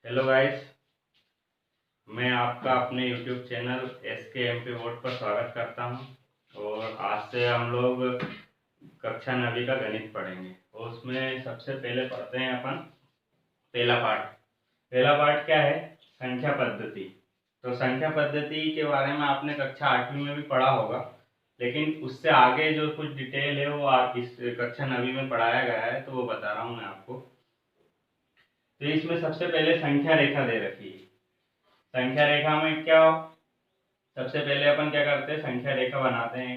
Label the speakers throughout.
Speaker 1: Hello guys, मैं आपका अपने YouTube channel SK MP board पर स्वागत करता हूं। और आज से हम लोग कक्षा 9वीं का गणित पढ़ेंगे और उसमें सबसे पहले पढ़ते हैं अपन पहला पार्ट क्या है? संख्या पद्धति। तो संख्या पद्धति के बारे में आपने कक्षा 8वीं में भी पढ़ा होगा, लेकिन उससे आगे जो कुछ डिटेल है वो इस कक्षा 9वीं में पढ़ाया गया है, तो वो बता रहा हूँ मैं आपको। तो इसमें सबसे पहले संख्या रेखा दे रखी है। संख्या रेखा में क्या हो? सबसे पहले अपन क्या करते हैं, संख्या रेखा बनाते हैं।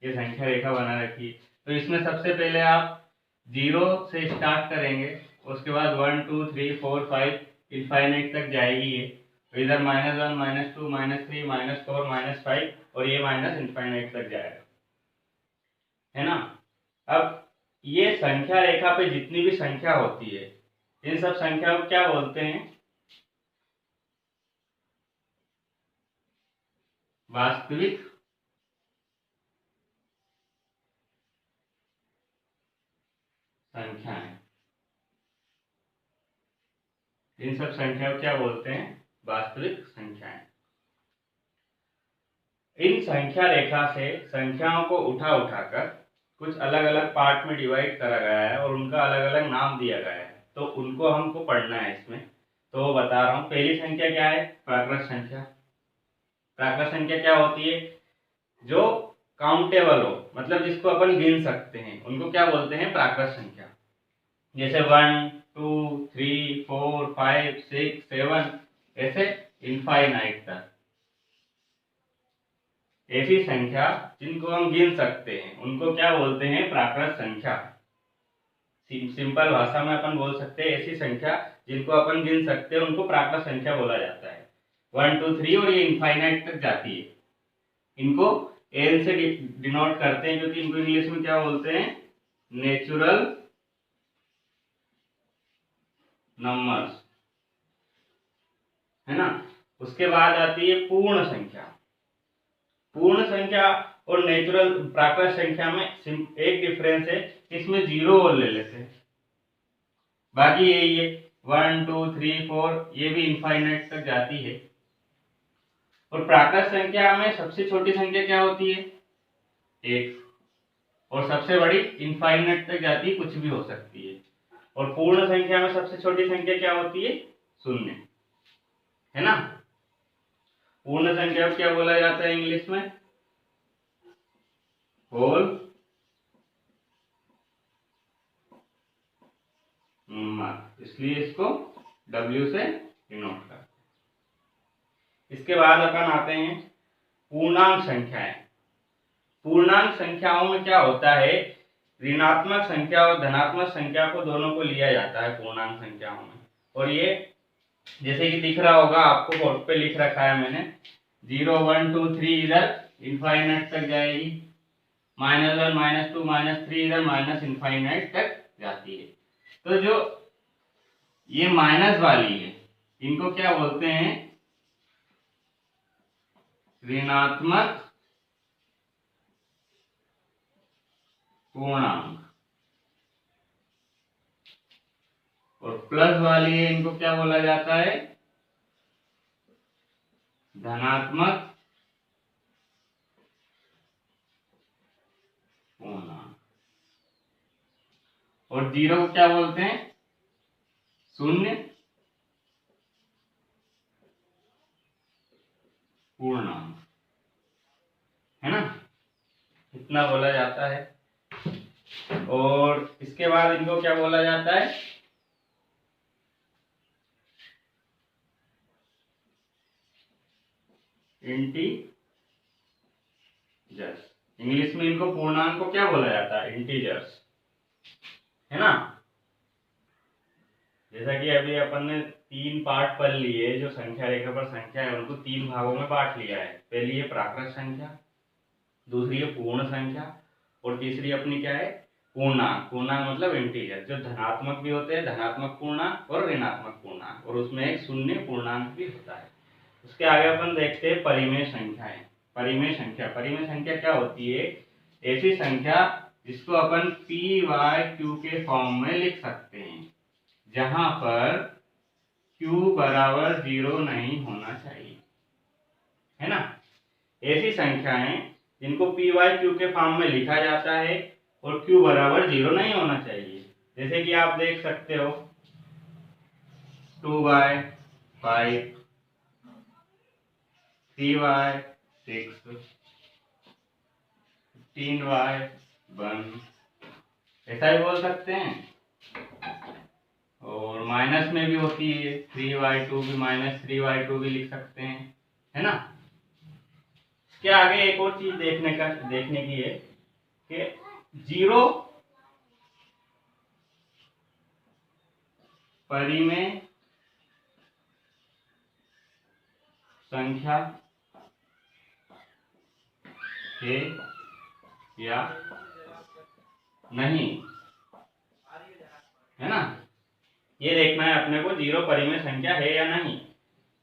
Speaker 1: ये संख्या रेखा बना रखी है, तो इसमें सबसे पहले आप 0 से स्टार्ट करेंगे, उसके बाद 1 2 3 4 5 इनफाइनाइट तक जाएगी ये। तो इधर -1 -2 -3 -4 -5 और ये माइनस इनफाइनाइट तक जाएगा, है ना। अब ये संख्या रेखा पे जितनी भी संख्या होती है, इन सब संख्या को क्या बोलते हैं? वास्तविक संख्याएं। इन सब संख्या को क्या बोलते हैं? वास्तविक संख्याएं। इन संख्या रेखा से संख्याओं को उठा उठाकर कुछ अलग अलग पार्ट में डिवाइड करा गया है और उनका अलग अलग नाम दिया गया है, तो उनको हमको पढ़ना है इसमें। तो वो बता रहा हूँ। पहली संख्या क्या है? प्राकृत संख्या। प्राकृत संख्या क्या होती है? जो काउंटेबल हो, मतलब जिसको अपन गिन सकते हैं, उनको क्या बोलते हैं? प्राकृत संख्या। जैसे 1 2 3 4 5 6 7 ऐसे इनफाइनाइट तक। ऐसी संख्या जिनको हम गिन सकते हैं उनको क्या बोलते हैं? प्राकृत संख्या। सिंपल भाषा में अपन बोल सकते हैं, ऐसी संख्या जिनको अपन गिन सकते हैं उनको प्राकृत संख्या बोला जाता है। 1 2 3 और ये इनफाइनाइट तक जाती है। इनको एल से डिनोट करते हैं, क्योंकि इनको इंग्लिश में क्या बोलते हैं? नेचुरल नंबर्स, है ना। उसके बाद आती है पूर्ण संख्या। पूर्ण संख्या और नेचुरल प्राकृत संख्या में एक डिफरेंस है, इसमें 0 और ले लेते हैं, बाकी यही है। 1 2 3 4 ये भी इनफाइनाइट तक जाती है। और प्राकृत संख्या में सबसे छोटी संख्या क्या होती है? 1। और सबसे बड़ी इनफाइनाइट तक जाती है, कुछ भी हो सकती है। और पूर्ण संख्या में सबसे छोटी संख्या क्या होती है? 0, है ना। पूर्ण संख्या को क्या बोला जाता है इंग्लिश में? होल नंबर, इसलिए इसको W से डिनोट करते हैं। इसके बाद अपन आते हैं पूर्णांक संख्याएं। पूर्णांक संख्याओं में क्या होता है? ऋणात्मक संख्या और धनात्मक संख्या को दोनों को लिया जाता है पूर्णांक संख्याओं में। और ये जैसे कि दिख रहा होगा आपको, बोर्ड पे लिख रखा है मैंने। 0 1 2 3 इधर इनफाइनाइट तक जाएगी, -1 -2 -3 इधर माइनस इनफाइनाइट तक जाती है। तो जो ये माइनस वाली है, इनको क्या बोलते हैं? ऋणात्मक पूर्णांक। और प्लस वाली है, इनको क्या बोला जाता है? धनात्मक पूर्णांक। और 0 को क्या बोलते हैं? 0 पूर्णांक, है ना। इतना बोला जाता है। और इसके बाद इनको क्या बोला जाता है? इंटीजर्स। इंग्लिश में इनको पूर्णांक को क्या बोला जाता है? इंटीजर्स, है ना। जैसा कि अभी अपन ने 3 पार्ट पढ़ लिए, जो संख्या रेखा पर संख्या है उनको 3 भागों में बांट लिया है। पहली है प्राकृत संख्या, दूसरी है पूर्ण संख्या, और तीसरी अपनी क्या है? पूर्णांक। पूर्णांक मतलब इंटीजर, जो धनात्मक भी होते हैं, धनात्मक पूर्णांक और ऋणात्मक पूर्णांक, और उसमें एक शून्य पूर्णांक भी होता है। उसके आगे अपन देखते हैं परिमेय संख्याएं। परिमेय संख्या क्या होती है? ऐसी संख्या जिसको अपन P/Q के फॉर्म में लिख सकते हैं, जहां पर q बराबर 0 नहीं होना चाहिए, है ना। ऐसी संख्याएं जिनको पी वाई क्यू के फॉर्म में लिखा जाता है और q बराबर 0 नहीं होना चाहिए। जैसे कि आप देख सकते हो 2/5, 3/6, 15/1, ऐसा ही बोल सकते हैं। और माइनस में भी होती है 3/2 भी, -3/2 भी लिख सकते हैं, है ना। इसके आगे एक और चीज देखने की है कि 0 परिमेय संख्या है या नहीं, है ना। ये देखना है अपने को 0 परिमेय संख्या है या नहीं।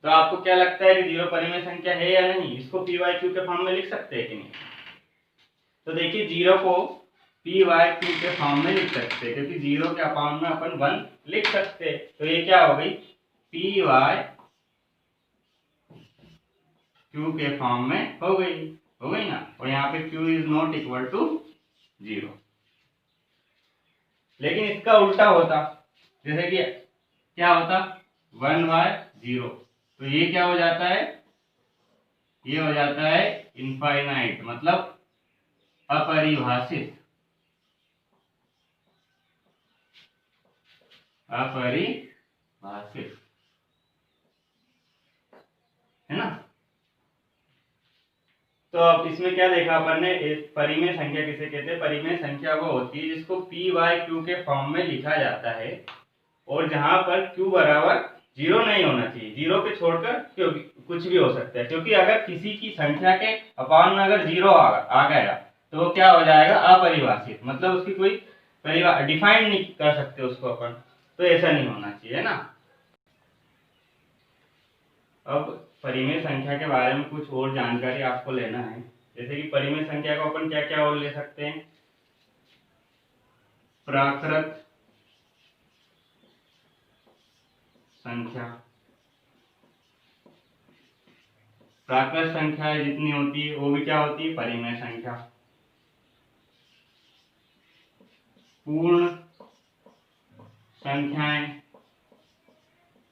Speaker 1: तो आपको क्या लगता है कि 0 परिमेय संख्या है या नहीं, इसको पी वाई क्यू के फॉर्म में लिख सकते हैं कि नहीं। तो देखिए 0 को पी वाई क्यू के फॉर्म में लिख सकते हैं, क्योंकि 0 के अपाउंट में अपन 1 लिख सकते हैं। तो ये क्या हो गई, पी वाई क्यू के फॉर्म में हो गई ना। और यहाँ पे q is not equal to 0। लेकिन इसका उल्टा होता, जैसे कि क्या होता 1/0, तो ये क्या हो जाता है, ये हो जाता है इनफाइनाइट, मतलब अपरिभाषित, अपरिभाषित, है ना। तो अब इसमें क्या देखा अपन ने, परिमेय संख्या किसे कहते हैं। परिमेय संख्या वो होती है जिसको पी वाई क्यू के फॉर्म में लिखा जाता है और जहां पर q बराबर 0 नहीं होना चाहिए। 0 के छोड़कर क्योंकि कुछ भी हो सकता है, क्योंकि अगर किसी की संख्या के अपान में अगर 0 आ गया तो वो क्या हो जाएगा, अपरिभाषित, मतलब उसकी कोई डिफाइन नहीं कर सकते उसको अपन। तो ऐसा नहीं होना चाहिए, है ना। अब परिमेय संख्या के बारे में कुछ और जानकारी आपको लेना है। जैसे कि परिमेय संख्या को अपन क्या क्या और ले सकते हैं, प्राकृत संख्या, प्राकृत संख्याएं जितनी होती है वो भी क्या होती है, परिमेय संख्या। पूर्ण संख्याएं,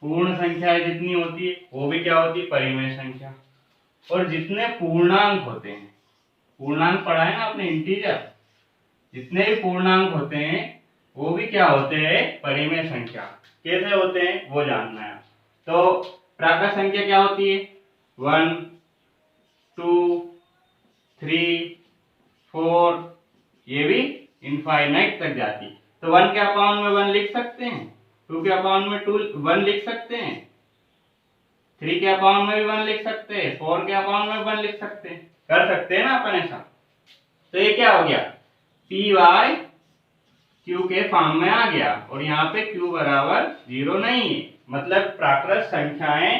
Speaker 1: पूर्ण संख्याएं जितनी होती है वो भी क्या होती है, परिमेय संख्या। और जितने पूर्णांक होते हैं, पूर्णांक पढ़ा है ना आपने, इंटीजर, जितने भी पूर्णांक होते हैं वो भी क्या होते हैं, परिमेय संख्या। कैसे होते हैं वो जानना है। तो प्राकृत संख्या क्या होती है, 1, 2, 3, 4, ये भी इनफाइनाइट तक जाती है। तो 1 के अपाउंट में 1 लिख सकते हैं, 2 के अपाउंट में 1 लिख सकते हैं, 3 के अपाउंट में भी 1 लिख सकते हैं, 4 के अपाउंट में 1 लिख सकते हैं, कर सकते हैं ना अपन ऐसा। तो ये क्या हो गया, पी वाई क्यू के फॉर्म में आ गया और यहाँ पे q बराबर 0 नहीं है, मतलब प्राकृत संख्याएं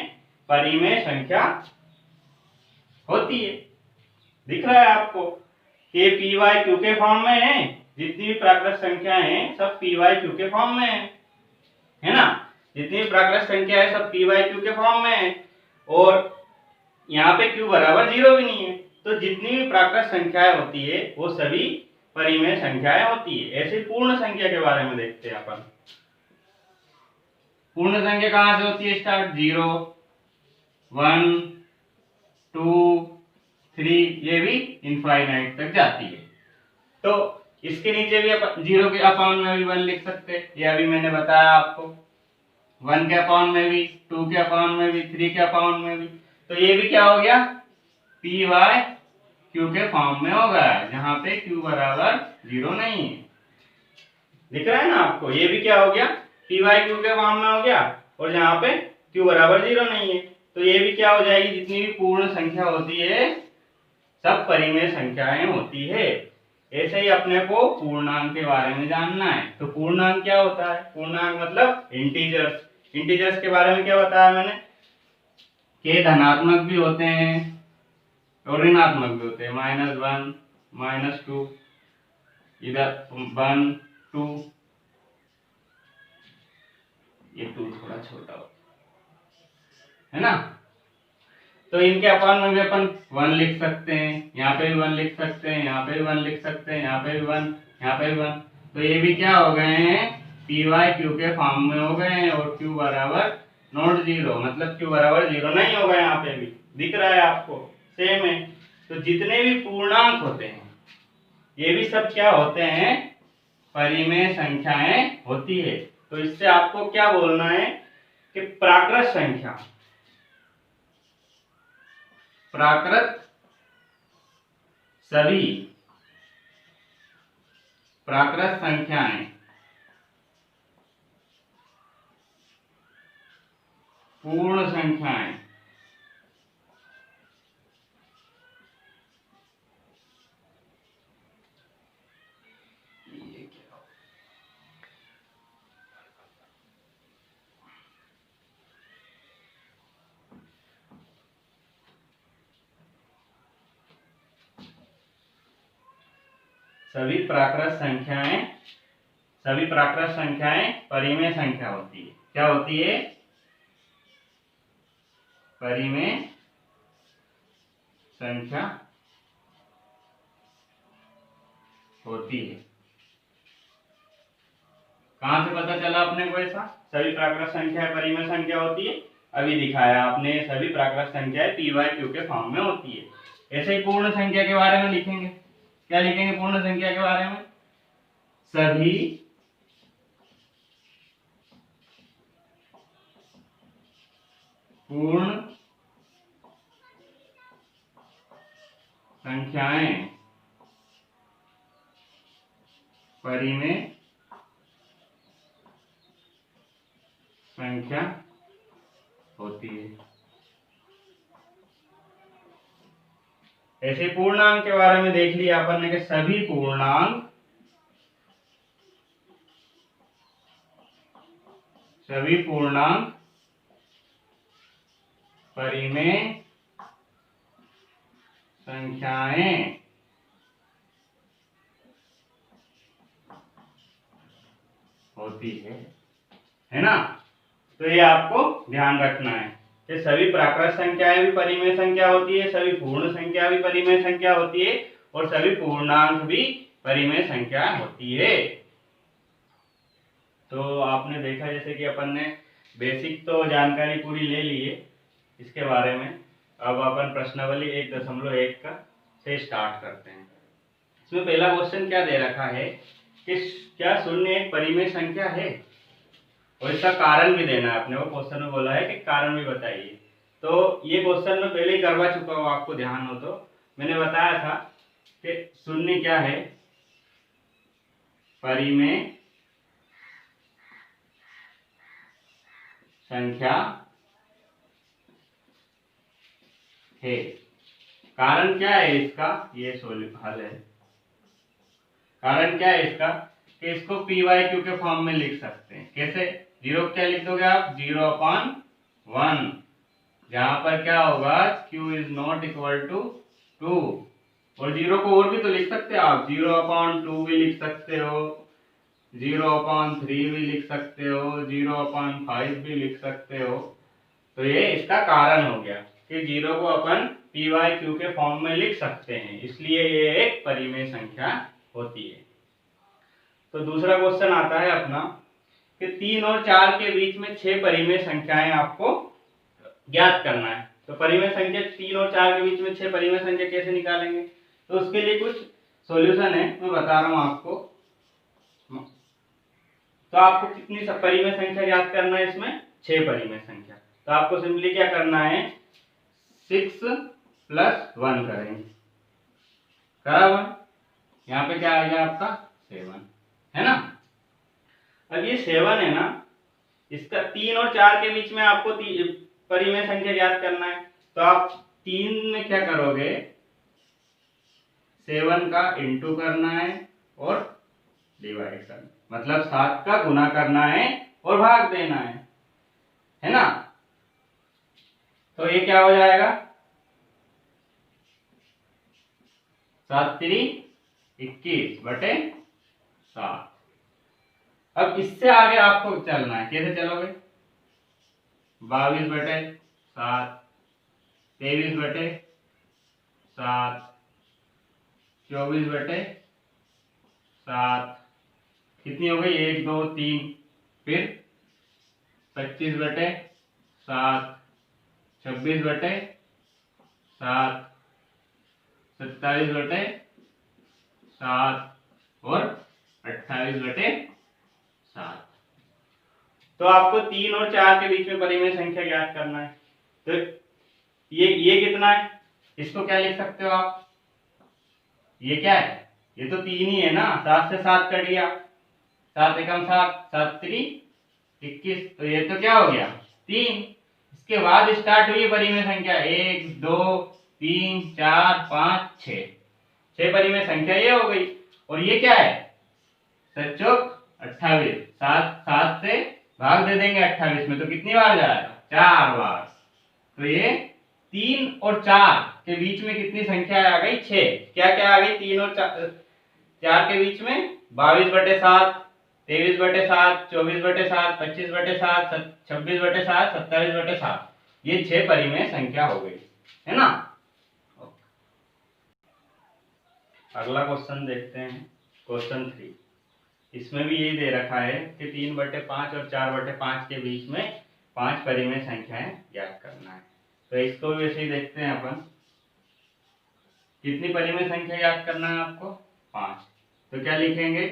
Speaker 1: परिमेय संख्या होती है। दिख रहा है आपको कि पी वाई क्यू के फॉर्म में है, जितनी भी प्राकृत संख्याएं हैं सब पी वाई क्यू के फॉर्म में है ना। जितनी भी प्राकृत संख्या है सब पी वाई क्यू के फॉर्म में है और यहाँ पे q बराबर 0 भी नहीं है। तो जितनी भी प्राकृत संख्याएं होती है वो सभी परिमेय संख्याएं होती है। ऐसे पूर्ण संख्या के बारे में देखते हैं अपन। पूर्ण संख्या कहां से होती है स्टार्ट, 0, 1, 2, 3, ये भी इनफाइनाइट तक जाती है। तो इसके नीचे भी अपन 0 के अपाउंट में भी 1 लिख सकते हैं, ये अभी मैंने बताया आपको। 1 के अपाउंट में भी, 2 के अपाउंट में भी, 3 के अपाउंट में भी। तो ये भी क्या हो गया, पी वाई क्यू के फॉर्म में होगा, जहां पे q बराबर 0 नहीं है। दिख रहा है ना आपको, ये भी क्या हो गया, पी वाई क्यू के फॉर्म में हो गया और जहां पे q बराबर 0 नहीं है। तो ये भी क्या हो जाएगी, जितनी भी पूर्ण संख्या होती है सब परिमेय संख्याएं होती है। ऐसे ही अपने को पूर्णांक के बारे में जानना है। तो पूर्णांक क्या होता है, पूर्णांक मतलब इंटीजर्स। इंटीजर्स के बारे में क्या बताया मैंने, के धनात्मक भी होते हैं और ऋणात्मक भी होते हैं, -1, -2, इधर 1, 2, ये 2 थोड़ा छोटा हो, है ना। तो इनके अपान में भी अपन 1 लिख सकते हैं, यहाँ पे भी 1 लिख सकते हैं, यहाँ पे भी 1 लिख सकते हैं, यहाँ पे भी 1, यहाँ पे भी 1। तो ये भी क्या हो गए हैं, पी वाई क्यू के फॉर्म में हो गए हैं, और क्यू बराबर नॉट जीरो, मतलब क्यू बराबर जीरो नहीं होगा, यहाँ पे भी दिख रहा है आपको, सेम है। तो जितने भी पूर्णांक होते हैं ये भी सब क्या होते हैं, परिमेय संख्याएं होती है। तो इससे आपको क्या बोलना है कि प्राकृत संख्या, प्राकृत सभी प्राकृत संख्याएं पूर्ण संख्याएं सभी प्राकृत संख्याएं परिमेय संख्या होती है। क्या होती है, परिमेय संख्या होती है। कहां से पता चला अपने को ऐसा, सभी प्राकृत संख्याएं परिमेय संख्या होती है, अभी दिखाया आपने, सभी प्राकृत संख्याएं पी वाई क्यू के फॉर्म में होती है। ऐसे ही पूर्ण संख्या के बारे में लिखेंगे, क्या लिखेंगे पूर्ण संख्या के बारे में, सभी पूर्ण संख्याएं परिमेय संख्या होती है। ऐसे पूर्णांक के बारे में देख लिया अपन ने कि सभी पूर्णांक परिमेय संख्याएं होती है ना। तो ये आपको ध्यान रखना है कि सभी प्राकृत संख्याएं भी परिमेय संख्या होती है, सभी पूर्ण संख्या भी परिमेय संख्या होती है, और सभी पूर्णांक भी परिमेय संख्या होती है। तो आपने देखा जैसे कि अपन ने बेसिक तो जानकारी पूरी ले ली है इसके बारे में। अब अपन प्रश्नावली 1.1 का से स्टार्ट करते हैं। इसमें पहला क्वेश्चन क्या दे रखा है कि क्या शून्य एक परिमेय संख्या है, और इसका कारण भी देना है अपने को। क्वेश्चन में बोला है कि कारण भी बताइए। तो ये क्वेश्चन मैं पहले ही करवा चुका हूँ, आपको ध्यान हो तो मैंने बताया था कि शून्य क्या है, परिमेय संख्या है। कारण क्या है इसका, ये हल है। कारण क्या है इसका कि इसको पी वाई क्यू के फॉर्म में लिख सकते हैं। कैसे, जीरो क्या लिख दोगे आप, 0/1, जहां पर क्या होगा q is not equal to 2, और जीरो को और भी तो लिख सकते हो आप, 0/2 भी लिख सकते हो, 0/3 भी लिख सकते हो, 0/5 भी लिख सकते हो। तो ये इसका कारण हो गया कि जीरो को अपन पी वाई क्यू के फॉर्म में लिख सकते हैं, इसलिए ये एक परिमेय संख्या होती है। तो दूसरा क्वेश्चन आता है अपना कि 3 और 4 के बीच में 6 परिमेय संख्याएं आपको ज्ञात करना है। तो परिमेय संख्या 3 और 4 के बीच में 6 परिमेय संख्या कैसे निकालेंगे, तो उसके लिए कुछ सॉल्यूशन है, मैं बता रहा हूं आपको। तो आपको कितनी परिमेय संख्या ज्ञात करना है, इसमें 6 परिमेय संख्या। तो आपको सिंपली क्या करना है, 6 + 1 करेंगे, बराबर यहाँ पे क्या आ गया आपका 7, है ना। अब ये 7 है ना, इसका 3 और 4 के बीच में आपको परिमेय संख्या ज्ञात करना है। तो आप 3 में क्या करोगे, 7 का इंटू करना है और डिवाइड करना, मतलब 7 का गुना करना है और भाग देना है ना। तो ये क्या हो जाएगा, 7 × 21/7। अब इससे आगे आपको चलना है, कैसे चलोगे, 22/7 7, 23/7, 24/7, कितनी हो गई, 1 2 3, फिर 25/7, 26/7, 27/7 और 28/7। तो आपको 3 और 4 के बीच में परिमेय संख्या ज्ञात करना है। तो ये कितना है, इसको क्या लिख सकते हो आप, ये क्या है, ये तो 3 ही है ना, 7 से 7 कट गया, 7 एकम 7, 7 3 21, तो ये तो क्या हो गया 3। इसके बाद स्टार्ट हुई परिमेय संख्या 1 2 3 4 5 6, 6 परिमेय संख्या ये हो गई। और ये क्या है, 7 चौक 28, 7 से भाग दे देंगे 28 में, तो कितनी बार जाएगा, 4 बार। तो ये 3 और 4 के बीच में कितनी संख्या आ गई, 6। क्या क्या आ गई 3 और 4 के बीच में, 22/7, 23/7, 24/7, 25/7, 26/7, 27/7, ये 6 परिमेय संख्या हो गई, है ना। अगला क्वेश्चन देखते हैं, क्वेश्चन 3। इसमें भी यही दे रखा है कि 3/5 और 4/5 के बीच में 5 परिमेय संख्याएं ज्ञात करना है। तो इसको भी वैसे ही देखते हैं अपन, कितनी परिमेय संख्या ज्ञात करना है आपको, 5। तो क्या लिखेंगे,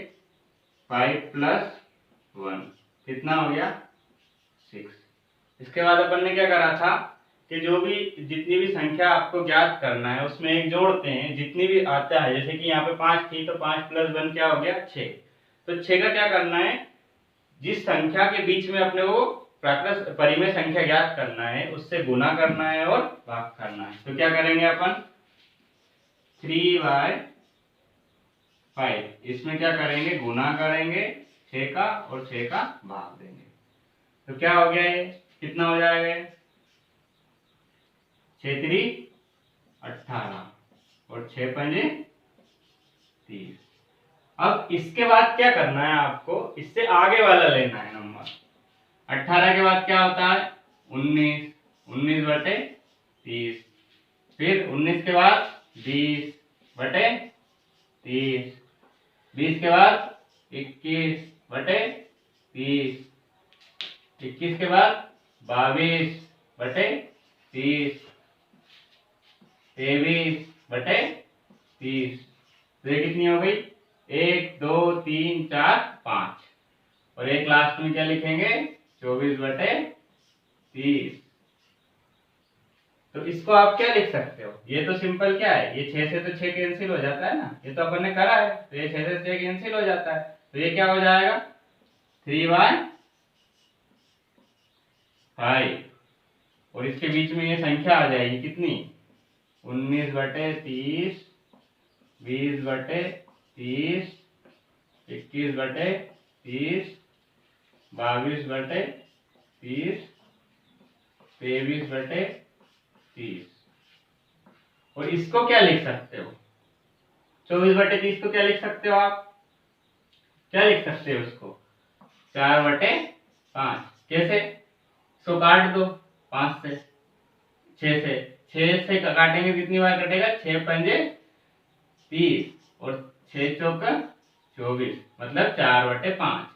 Speaker 1: 5 + 1 कितना हो गया, 6। इसके बाद अपन ने क्या करा था कि जो भी जितनी भी संख्या आपको ज्ञात करना है उसमें एक जोड़ते हैं, जितनी भी आता है, जैसे कि यहाँ पे 5 थी तो 5 + 1 क्या हो गया, 6। तो 6 का क्या करना है, जिस संख्या के बीच में अपने को परिमेय संख्या ज्ञात करना है उससे गुना करना है और भाग करना है। तो क्या करेंगे अपन, 3/5, इसमें क्या करेंगे, गुना करेंगे 6 का और 6 का भाग देंगे। तो क्या हो गया, ये कितना हो जाएगा, 6 3 18 और 6 5 30। अब इसके बाद क्या करना है आपको, इससे आगे वाला लेना है नंबर। 18 के बाद क्या होता है, 19, 19/30, फिर 19 के बाद 20/30, 20 के बाद 21/30, 21 के बाद 22/30, 23/30। तो ये कितनी हो गई, 1 2 3 4 5, और एक लास्ट में क्या लिखेंगे, 24/30। तो इसको आप क्या लिख सकते हो, ये तो सिंपल क्या है, ये 6 से तो 6 कैंसिल हो जाता है ना, ये तो अपन ने करा है, तो ये 6 से 6 कैंसिल हो जाता है। तो ये क्या हो जाएगा, 3/5, और इसके बीच में ये संख्या आ जाएगी कितनी, 19/30, 20/30, 21/30, 22/30, 23/30। और इसको क्या लिख सकते हो, 24/30 को क्या लिख सकते हो आप, क्या लिख सकते हो उसको, 4/5। कैसे, इसको काट दो 5 से, 6 से काटेंगे कितनी बार कटेगा, 6 पंजे 30 और 6 चौका 24, मतलब 4/5।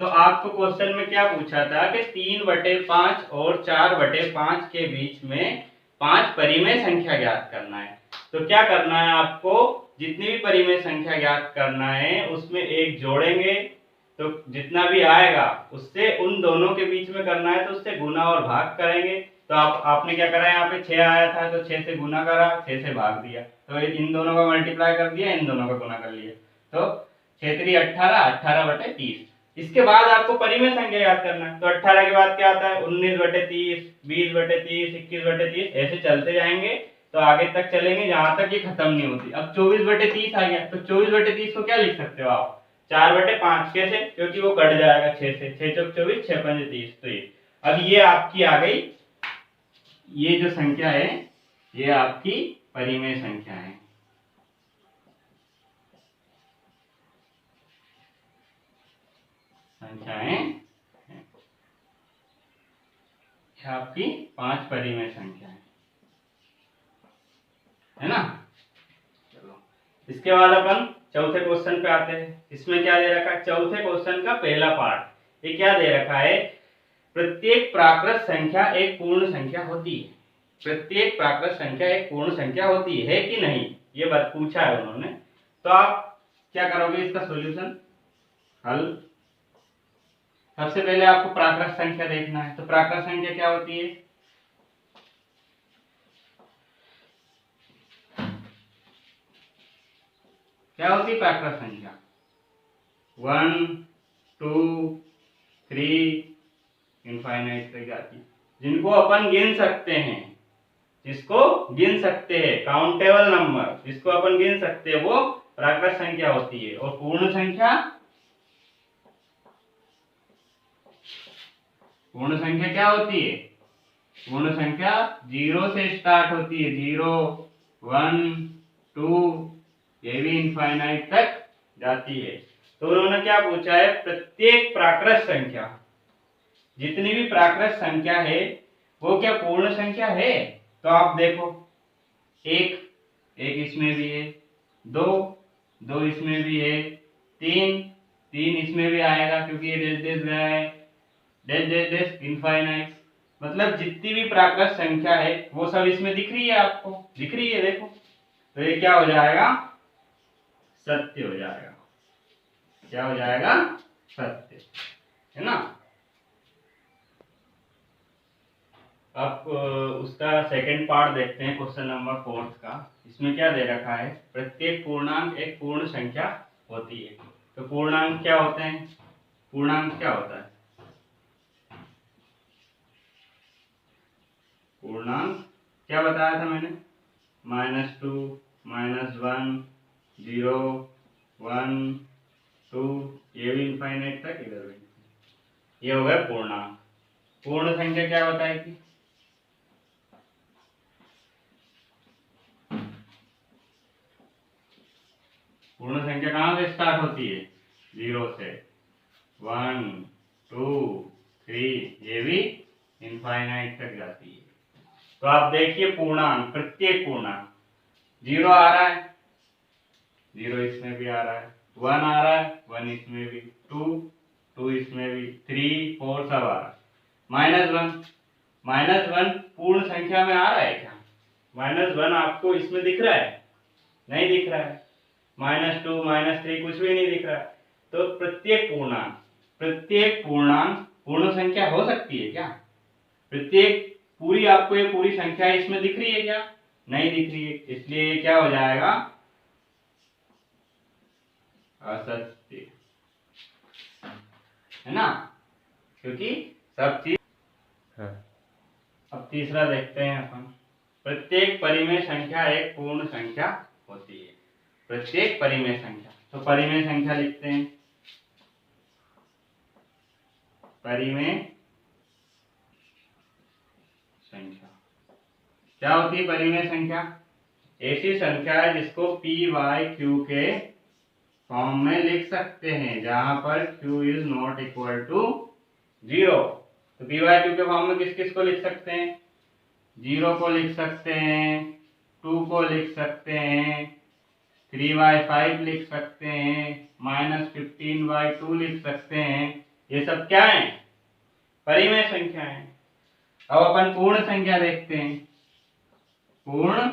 Speaker 1: तो आपको क्वेश्चन में क्या पूछा था कि 3/5 और 4/5 के बीच में 5 परिमेय संख्या ज्ञात करना है। तो क्या करना है आपको, जितनी भी परिमेय संख्या ज्ञात करना है उसमें एक जोड़ेंगे, तो जितना भी आएगा उससे उन दोनों के बीच में करना है, तो उससे गुना और भाग करेंगे। तो आपने क्या करा, यहाँ पे 6 आया था तो 6 से गुना करा, 6 से भाग दिया, तो इन दोनों का मल्टीप्लाई कर दिया, इन दोनों का गुना कर लिया, तो 6 3 18, 18/30। इसके बाद आपको परिमेय संख्या याद करना है। तो 18 के बाद क्या आता है, 19/30, 20/30, 21/30, ऐसे चलते जाएंगे तो आगे तक चलेंगे जहां तक ये खत्म नहीं होती। अब 24/30 आ गया, तो 24/30 को क्या लिख सकते हो आप, 4/5। कैसे, क्योंकि वो कट जाएगा 6 से, 6 चौक 24, 6 पंजे 30। तो ये अब ये आपकी आ गई, ये जो संख्या है ये आपकी परिमेय संख्या है। संख्याएं अच्छा आपकी 5 परिमेय संख्या है ना। चलो इसके बाद अपन चौथे क्वेश्चन पे आते हैं। इसमें क्या दे रखा है, चौथे क्वेश्चन का पहला पार्ट। ये क्या दे रखा है, प्रत्येक प्राकृत संख्या एक पूर्ण संख्या होती है। प्रत्येक प्राकृत संख्या एक पूर्ण संख्या होती है कि नहीं, ये बात पूछा है उन्होंने। तो आप क्या करोगे इसका सॉल्यूशन, हल। सबसे पहले आपको प्राकृत संख्या देखना है। तो प्राकृत संख्या क्या होती है, क्या होती है प्राकृत संख्या, 1 2 3 इनफाइनाइट तक जाती है, जिनको अपन गिन सकते हैं। जिसको गिन सकते हैं, काउंटेबल नंबर जिसको अपन गिन सकते हैं, वो प्राकृत संख्या होती है। और पूर्ण संख्या, पूर्ण संख्या क्या होती है, पूर्ण संख्या 0 से स्टार्ट होती है। 0 1 2 ये भी इनफाइनाइट तक जाती है। तो उन्होंने क्या पूछा है, प्रत्येक प्राकृत संख्या, जितनी भी प्राकृत संख्या है वो क्या पूर्ण संख्या है। तो आप देखो, एक इसमें भी है, 2 इसमें भी है, 3 इसमें भी आएगा क्योंकि ये डेस डेस गया है, डेस डेस डेस इनफाइनाइट। मतलब जितनी भी प्राकृत संख्या है वो सब इसमें दिख रही है, आपको दिख रही है, देखो। तो ये क्या हो जाएगा, सत्य हो जाएगा। क्या हो जाएगा, सत्य, है ना। अब उसका सेकंड पार्ट देखते हैं, क्वेश्चन नंबर 4 का। इसमें क्या दे रखा है, प्रत्येक पूर्णांक एक पूर्ण संख्या होती है। तो पूर्णांक क्या होते हैं, पूर्णांक क्या होता है, पूर्णांक क्या बताया था मैंने, -2 -1 0 1 2 ये भी इनफाइनाइट तक, इधर भी। ये हो गया पूर्णांक। पूर्ण संख्या क्या बताएगी, पूर्ण संख्या कहां से स्टार्ट होती है, 0 से, 1 2 3 ये भी इनफाइनाइट तक जाती है। तो आप देखिए पूर्णांक, प्रत्येक पूर्णांक, 0 आ रहा है, 0 इसमें भी आ रहा है, 1 आ रहा है, 1 इसमें भी, 2 इसमें भी, 3 4 सब आ रहा है। -1 पूर्ण संख्या में आ रहा है क्या, -1 आपको इसमें दिख रहा है, नहीं दिख रहा है। -2 -3 कुछ भी नहीं दिख रहा है। तो प्रत्येक पूर्णांक पूर्ण संख्या हो सकती है क्या, प्रत्येक पूरी, आपको ये पूरी संख्या इसमें दिख रही है क्या, नहीं दिख रही है। इसलिए ये क्या हो जाएगा, असत्य, है ना, क्योंकि सब चीज। अब तीसरा देखते हैं अपन, प्रत्येक परिमेय संख्या एक पूर्ण संख्या होती है। प्रत्येक परिमेय संख्या, तो परिमेय संख्या लिखते हैं, परिमेय संख्या क्या होती है, परिमेय संख्या ऐसी संख्या है जिसको पी वाई क्यू के फॉर्म में लिख सकते हैं, जहां पर q is not equal to 0। तो पी वाई क्यू के फॉर्म में किस किस को लिख सकते हैं, 0 को लिख सकते हैं, 2 को लिख सकते हैं, 3/5 लिख सकते हैं, -15/2 लिख सकते हैं। ये सब क्या है, परिमेय संख्या है। अब अपन पूर्ण संख्या देखते हैं। पूर्ण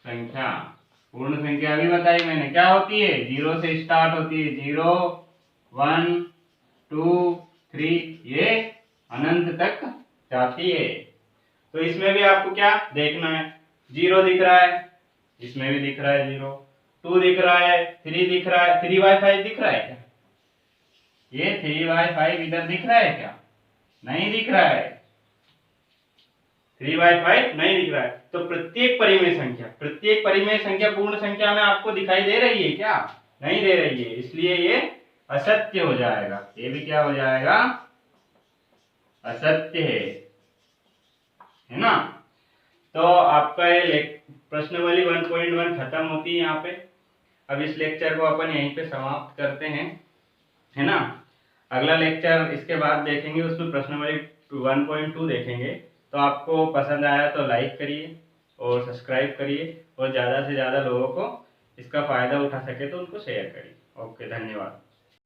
Speaker 1: संख्या, पूर्ण संख्या अभी बताई मैंने, क्या होती है, 0 से स्टार्ट होती है, 0 1 2 3 ये अनंत तक जाती है। तो इसमें भी आपको क्या देखना है, 0 दिख रहा है, इसमें भी दिख रहा है 0, 2 दिख रहा है, 3 दिख रहा है, 3/5 दिख रहा है क्या, ये 3/5 इधर दिख रहा है क्या, नहीं दिख रहा है, 3/5 नहीं दिख रहा है। तो प्रत्येक परिमेय संख्या पूर्ण संख्या में आपको दिखाई दे रही है क्या, नहीं दे रही है, इसलिए ये असत्य हो जाएगा। ये भी क्या हो जाएगा, असत्य है ना। तो आपका ये प्रश्नावली 1.1 खत्म होती है यहाँ पे। अब इस लेक्चर को अपन यहीं पे समाप्त करते हैं, है ना। अगला लेक्चर इसके बाद देखेंगे, उसमें प्रश्नावली 1.2 देखेंगे। तो आपको पसंद आया तो लाइक करिए और सब्सक्राइब करिए, और ज़्यादा से ज़्यादा लोगों को इसका फ़ायदा उठा सके तो उनको शेयर करिए। ओके, धन्यवाद।